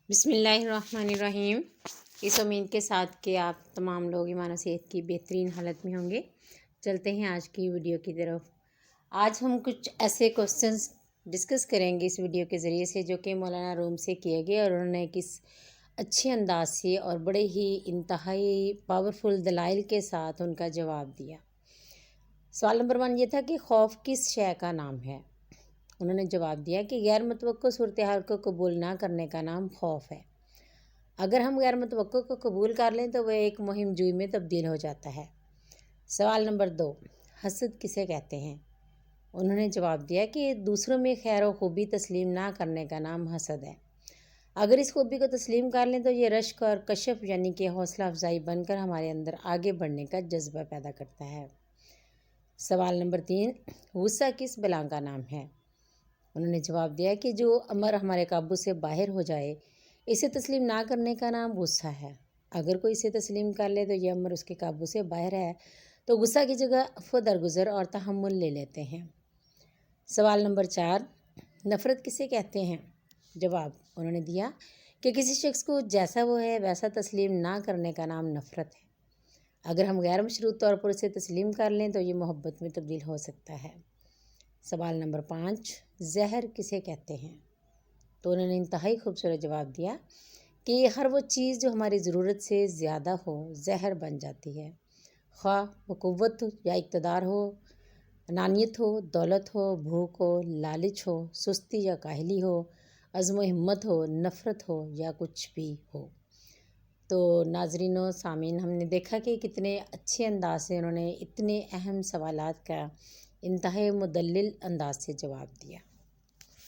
بسم اللہ الرحمن الرحیم۔ اس امید کے ساتھ کہ آپ تمام لوگ ایمان و صحت کی بہترین حالت میں ہوں گے، چلتے ہیں آج کی ویڈیو کی طرف۔ آج ہم کچھ ایسے کوسچنز ڈسکس کریں گے اس ویڈیو کے ذریعے سے جو کہ مولانا روم سے کیے گئے، اور انہوں نے کس اچھے انداز سے اور بڑے ہی انتہائی پاورفل دلائل کے ساتھ ان کا جواب دیا۔ سوال نمبر 1 یہ تھا کہ خوف کس شے کا نام ہے؟ انہوں نے جواب دیا کہ غیر متوقع صورتحال کو قبول نہ کرنے کا نام خوف ہے۔ اگر ہم غیر متوقع کو قبول کر لیں تو وہ ایک مہم جوئی میں تبدیل ہو جاتا ہے۔ سوال نمبر 2 حسد کسے کہتے ہیں؟ انہوں نے جواب دیا کہ دوسروں میں خیر و خوبی تسلیم نہ کرنے کا نام حسد ہے۔ اگر اس خوبی کو تسلیم کر لیں تو یہ رشک اور کشف یعنی کہ حوصلہ افزائی بن کر ہمارے اندر آگے بڑھنے کا جذبہ پیدا کرتا ہے۔ سوال نمبر 3 غصہ کس بلا کا نام ہے؟ انہوں نے جواب دیا کہ جو امر ہمارے قابو سے باہر ہو جائے اسے تسلیم نہ کرنے کا نام غصہ ہے۔ اگر کوئی اسے تسلیم کر لے تو یہ امر اس کے قابو سے باہر ہے تو غصہ کی جگہ عفو درگزر اور تحمل لے لیتے ہیں۔ سوال نمبر 4 نفرت کسے کہتے ہیں؟ جواب انہوں نے دیا کہ کسی شخص کو جیسا وہ ہے ویسا تسلیم نہ کرنے کا نام نفرت ہے۔ اگر ہم غیر مشروط طور پر اسے تسلیم کر لیں تو یہ محبت میں تبدیل ہو سکتا ہے۔ سوال نمبر 5 زہر کسے کہتے ہیں؟ تو انہوں نے انتہائی خوبصورت جواب دیا کہ ہر وہ چیز جو ہماری ضرورت سے زیادہ ہو زہر بن جاتی ہے، خواہ وہ قوت یا اقتدار ہو، انانیت ہو، دولت ہو، بھوک ہو، لالچ ہو، سستی یا کاہلی ہو، عزم و ہمت ہو، نفرت ہو یا کچھ بھی ہو۔ تو ناظرین و سامعین، ہم نے دیکھا کہ کتنے اچھے انداز سے انہوں نے اتنے اہم سوالات کا انتہائی مدلل انداز سے جواب دیا۔